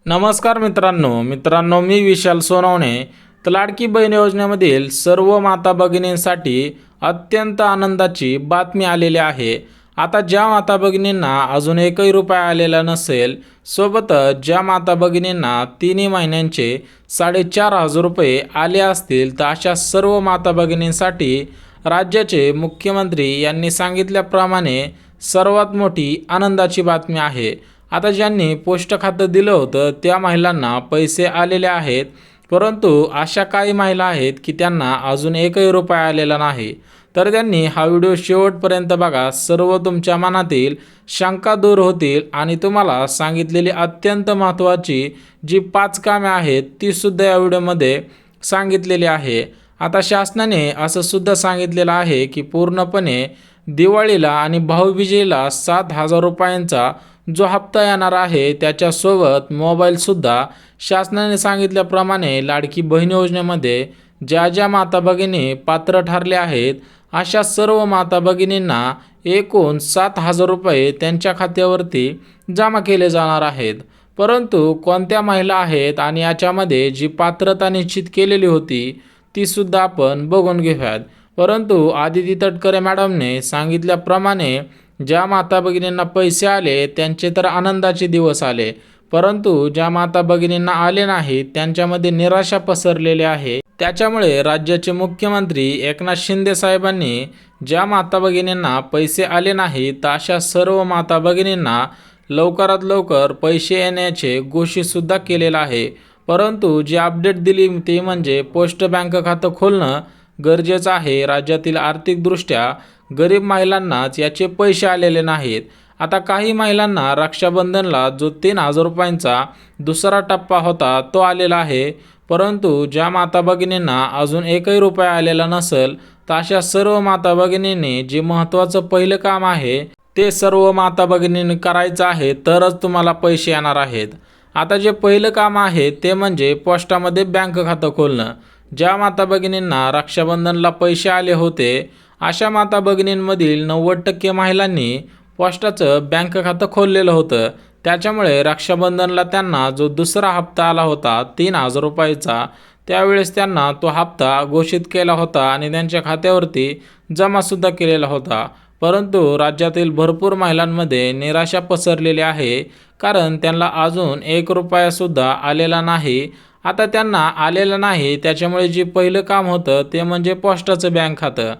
नमस्कार मित्रांनो मी विशाल सोनवणे. तर लाडकी बहीण योजनेमधील सर्व माता भगिनींसाठी अत्यंत आनंदाची बातमी आलेली आहे. आता ज्या माता भगिनींना अजून एकही रुपया आलेला नसेल, सोबतच ज्या माता भगिनींना तिन्ही महिन्यांचे 4,500 रुपये आले असतील, तर अशा सर्व माता भगिनींसाठी राज्याचे मुख्यमंत्री यांनी सांगितल्याप्रमाणे सर्वात मोठी आनंदाची बातमी आहे. आता ज्यांनी पोस्ट खातं दिलं होतं त्या महिलांना पैसे आलेले आहेत, परंतु अशा काही महिला आहेत की त्यांना अजून एकही रुपया आलेला नाही. तर त्यांनी हा व्हिडिओ शेवटपर्यंत बघा. सर्व तुमच्या मनातील शंका दूर होतील आणि तुम्हाला सांगितलेली अत्यंत महत्त्वाची जी 5 कामे आहेत ती सुद्धा या व्हिडिओमध्ये सांगितलेली आहे. आता शासनाने असं सुद्धा सांगितलेलं आहे की पूर्णपणे दिवाळीला आणि भाऊबीजेला 7,000 रुपयांचा जो हप्ता येणार आहे त्याच्यासोबत मोबाईलसुद्धा शासनाने सांगितल्याप्रमाणे लाडकी बहीण योजनेमध्ये ज्या ज्या माता भगिनी पात्र ठरल्या आहेत अशा सर्व माता भगिनींना एकूण 7,000 रुपये त्यांच्या खात्यावरती जमा केले जाणार आहेत. परंतु कोणत्या महिला आहेत आणि याच्यामध्ये जी पात्रता निश्चित केलेली होती ती सुद्धा आपण बघून घेऊयात. परंतु आदिती तटकरे मॅडमने सांगितल्याप्रमाणे ज्या माता भगिनींना पैसे आले त्यांचे तर आनंदाचे दिवस आले, परंतु ज्या माता भगिनींना आले नाही त्यांच्यामध्ये निराशा पसरलेली आहे. त्याच्यामुळे राज्याचे मुख्यमंत्री एकनाथ शिंदे साहेबांनी ज्या माता भगिनींना पैसे आले नाहीत तर अशा सर्व माता भगिनींना लवकरात लवकर पैसे येण्याचे घोषितसुद्धा केलेलं आहे. परंतु जी अपडेट दिली ते म्हणजे पोस्ट बँक खातं खोलणं गरजेचं आहे. राज्यातील आर्थिकदृष्ट्या गरीब महिलांनाच याचे पैसे आलेले नाहीत. आता काही महिलांना रक्षाबंधनला जो 3,000 रुपयांचा दुसरा टप्पा होता तो आलेला आहे, परंतु ज्या माता भगिनींना अजून एकही रुपया आलेला नसेल तर अशा सर्व माता भगिनींनी जे महत्त्वाचं पहिलं काम आहे ते सर्व माता भगिनींनी करायचं आहे, तरच तुम्हाला पैसे येणार आहेत. आता जे पहिलं काम आहे ते म्हणजे पोस्टामध्ये बँक खातं खोलणं. ज्या माता भगिनींना रक्षाबंधनला पैसे आले होते अशा माता भगिनींमधील 90% महिलांनी पोस्टाचं बँक खातं खोललेलं होतं. त्याच्यामुळे रक्षाबंधनला त्यांना जो दुसरा हप्ता आला होता 3,000 रुपयाचा, त्यावेळेस त्यांना तो हप्ता घोषित केला होता आणि त्यांच्या खात्यावरती जमासुद्धा केलेला होता. परंतु राज्यातील भरपूर महिलांमध्ये निराशा पसरलेली आहे, कारण त्यांना अजून 1 रुपयासुद्धा आलेला नाही. आता त्यांना आलेलं नाही त्याच्यामुळे जे पहिलं काम होतं ते म्हणजे पोस्टाचं बँक खातं.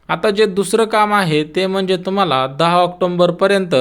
आता जे दुसरं काम आहे ते म्हणजे तुम्हाला 10 ऑक्टोंबरपर्यंत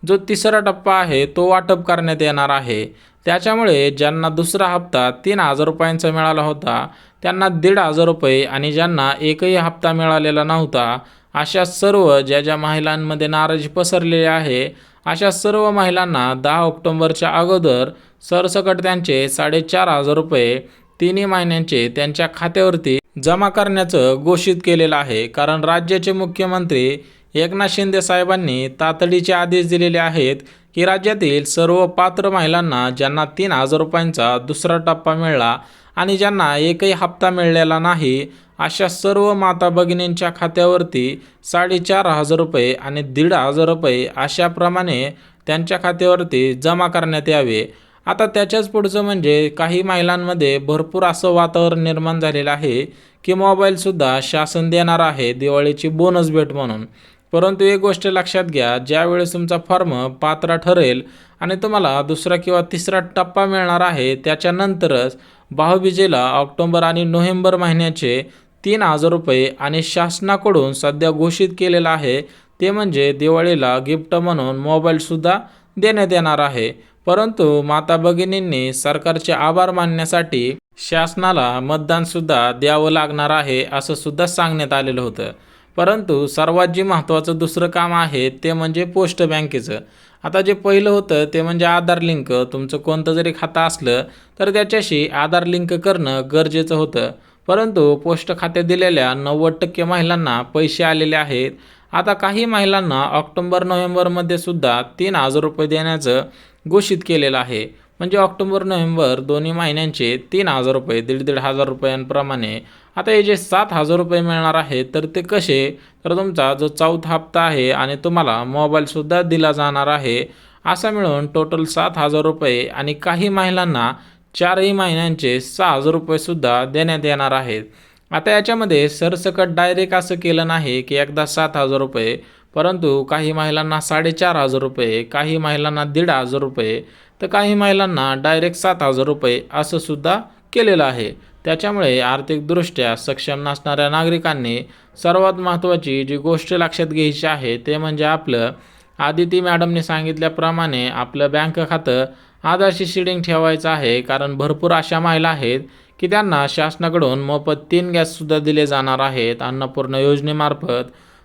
जो तिसरा टप्पा आहे तो वाटप करण्यात येणार आहे. त्याच्यामुळे ज्यांना दुसरा हप्ता 3,000 रुपयांचा मिळाला होता त्यांना 1,500 रुपये आणि ज्यांना एकही हप्ता मिळालेला नव्हता अशा सर्व ज्या महिलांमध्ये नाराजी पसरलेली आहे अशा सर्व महिलांना 10 ऑक्टोंबरच्या अगोदर सरसकट त्यांचे 4,500 रुपये तिन्ही महिन्यांचे त्यांच्या खात्यावरती जमा करण्याचं घोषित केलेलं आहे. कारण राज्याचे मुख्यमंत्री एकनाथ शिंदे साहेबांनी तातडीचे आदेश दिलेले आहेत की राज्यातील सर्व पात्र महिलांना ज्यांना 3,000 रुपयांचा दुसरा टप्पा मिळाला आणि ज्यांना एकही हप्ता मिळालेला नाही अशा सर्व माता भगिनींच्या खात्यावरती 4,500 रुपये आणि 1,500 रुपये अशाप्रमाणे त्यांच्या खात्यावरती जमा करण्यात यावे. आता त्याच्याच पुढचं म्हणजे काही महिलांमध्ये भरपूर असं वातावरण निर्माण झालेलं आहे की मोबाईलसुद्धा शासन देणार आहे दिवाळीची बोनस भेट म्हणून. परंतु एक गोष्ट लक्षात घ्या, ज्यावेळेस तुमचा फॉर्म पात्र ठरेल आणि तुम्हाला दुसरा किंवा तिसरा टप्पा मिळणार आहे त्याच्यानंतरच भाऊबीजेला ऑक्टोबर आणि नोव्हेंबर महिन्याचे 3,000 रुपये आणि शासनाकडून सध्या घोषित केलेलं आहे ते म्हणजे दिवाळीला गिफ्ट म्हणून मोबाईलसुद्धा देण्यात येणार आहे. परंतु माता भगिनींनी सरकारचे आभार मानण्यासाठी शासनाला मतदानसुद्धा द्यावं लागणार आहे असं सुद्धा सांगण्यात आलेलं होतं. परंतु सर्वात जे महत्त्वाचं दुसरं काम आहे ते म्हणजे पोस्ट बँकेचं. आता जे पहिलं होतं ते म्हणजे आधार लिंक. तुमचं कोणतं जरी खातं असलं तर त्याच्याशी आधार लिंक करणं गरजेचं होतं, परंतु पोस्ट खात्यात दिलेल्या 90% महिलांना पैसे आलेले आहेत. आता काही महिलांना ऑक्टोबर नोव्हेंबरमध्ये सुद्धा 3,000 रुपये देण्याचं घोषित केलेलं आहे. म्हणजे ऑक्टोबर नोव्हेंबर दोन्ही महिन्यांचे 3,000 रुपये 1,500 रुपयांप्रमाणे. आता हे जे 7,000 रुपये मिळणार आहेत तर ते कसे, तर तुमचा जो चौथा हप्ता आहे आणि तुम्हाला मोबाईलसुद्धा दिला जाणार आहे असा मिळून टोटल 7,000 रुपये आणि काही महिलांना 4ही महिन्यांचे 6,000 रुपयेसुद्धा देण्यात येणार आहेत. आता याच्यामध्ये सरसकट डायरेक्ट असं केलं नाही की एकदा 7,000 रुपये, परंतु काही महिलांना 4,500 रुपये, काही महिलांना 1,500 रुपये, तर काही महिलांना डायरेक्ट 7,000 रुपये असं सुद्धा केलेलं आहे. त्याच्यामुळे आर्थिकदृष्ट्या सक्षम नसणाऱ्या नागरिकांनी सर्वात महत्त्वाची जी गोष्ट लक्षात घ्यायची आहे ते म्हणजे आपलं आदिती मॅडमने सांगितल्याप्रमाणे आपलं बँक खातं आधारशी शिडिंग ठेवायचं आहे. कारण भरपूर अशा महिला आहेत की त्यांना शासनाकडून मोफत 3 गॅससुद्धा दिले जाणार आहेत अन्नपूर्णा योजनेमार्फत.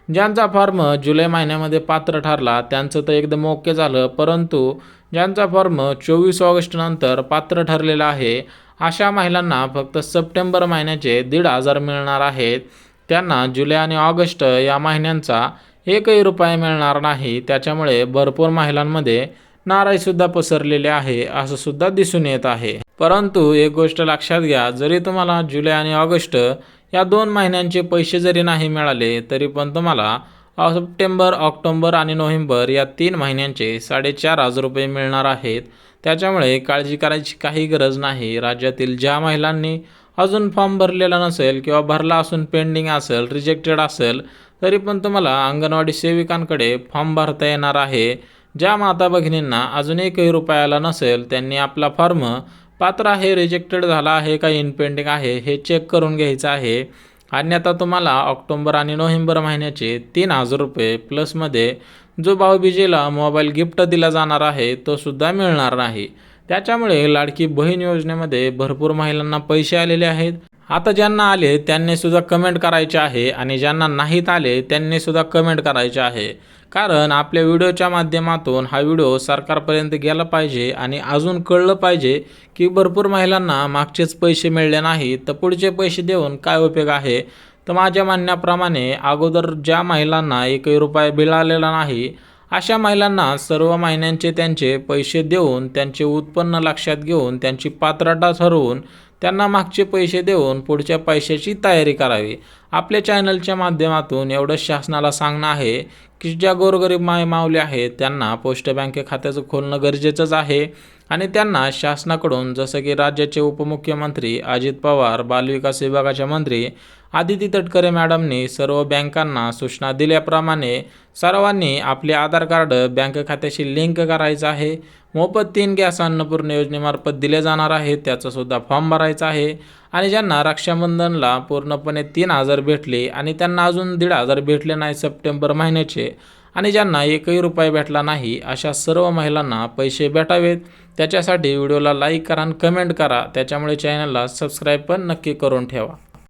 ज्यांचा फॉर्म जुलै महिन्यामध्ये पात्र ठरला त्यांचं तर एकदम ओके झालं, परंतु ज्यांचा फॉर्म 24 ऑगस्टनंतर पात्र ठरलेला आहे अशा महिलांना फक्त सप्टेंबर महिन्याचे 1,500 मिळणार आहेत. त्यांना जुलै आणि ऑगस्ट या महिन्यांचा एकही रुपया मिळणार नाही. त्याच्यामुळे भरपूर महिलांमध्ये नाराजीसुद्धा पसरलेली आहे असं सुद्धा दिसून येत आहे. परंतु एक गोष्ट लक्षात घ्या, जरी तुम्हाला जुलै आणि ऑगस्ट या 2 महिन्यांचे पैसे जरी नाही मिळाले तरी पण तुम्हाला सप्टेंबर, ऑक्टोबर आणि नोव्हेंबर या 3 महिन्यांचे 4,500 रुपये मिळणार आहेत. त्याच्यामुळे काळजी करायची काही गरज नाही. राज्यातील ज्या महिलांनी अजून फॉर्म भरलेला नसेल किंवा भरला असून पेंडिंग असेल, रिजेक्टेड असेल, तरी पण तुम्हाला अंगणवाडी सेविकांकडे फॉर्म भरता येणार आहे. ज्या माता भगिनींना अजून एकही रुपयाला नसेल त्यांनी आपला फॉर्म पात्र आहे, रिजेक्टेड झाला आहे का इन पेंडिंग आहे हे चेक करून घ्यायचं आहे. अन्यथा तुम्हाला ऑक्टोबर आणि नोव्हेंबर महिन्याचे 3,000 रुपये प्लसमध्ये जो भाऊबीजेला मोबाईल गिफ्ट दिला जाणार आहे तो सुद्धा मिळणार नाही. त्याच्यामुळे लाडकी बहीण योजनेमध्ये भरपूर महिलांना पैसे आलेले आहेत. आता ज्यांना आले त्यांनी सुद्धा कमेंट करायचे आहे आणि ज्यांना नाहीत आले त्यांनी सुद्धा कमेंट करायचे आहे. कारण आपल्या व्हिडिओच्या माध्यमातून हा व्हिडिओ सरकारपर्यंत गेला पाहिजे आणि अजून कळलं पाहिजे की भरपूर महिलांना मागचेच पैसे मिळले नाही तर पुढचे पैसे देऊन काय उपयोग आहे. तर माझ्या म्हणण्याप्रमाणे अगोदर ज्या महिलांना एकही रुपया मिळालेला नाही अशा महिलांना सर्व महिन्यांचे त्यांचे पैसे देऊन त्यांचे उत्पन्न लक्षात घेऊन त्यांची पात्रता ठरवून त्यांना मागचे पैसे देऊन पुढच्या पैशाची तयारी करावी. आपल्या चॅनलच्या माध्यमातून एवढंच शासनाला सांगणं आहे की ज्या गोरगरीब माऊली आहेत त्यांना पोस्ट बँके खात्याचं खोलणं गरजेचंच आहे आणि त्यांना शासनाकडून जसं की राज्याचे उपमुख्यमंत्री अजित पवार, बालविकास विभागाचे मंत्री आदिती तटकरे मॅडमनी सर्व बँकांना सूचना दिल्याप्रमाणे सर्वांनी आपले आधार कार्ड बँक खात्याशी लिंक करायचं आहे. मोफत 3 गॅस अन्नपूर्णा योजनेमार्फत दिले जाणार आहेत त्याचासुद्धा फॉर्म भरायचा आहे. आणि ज्यांना रक्षाबंधनला पूर्णपणे 3,000 भेटले आणि त्यांना अजून 1,500 भेटले नाही सप्टेंबर महिन्याचे आणि ज्यांना एकही रुपया भेटला नाही अशा सर्व महिलांना पैसे भेटावेत त्याच्यासाठी व्हिडिओला लाईक करा आणि कमेंट करा. त्याच्यामुळे चॅनलला सबस्क्राईब पण नक्की करून ठेवा.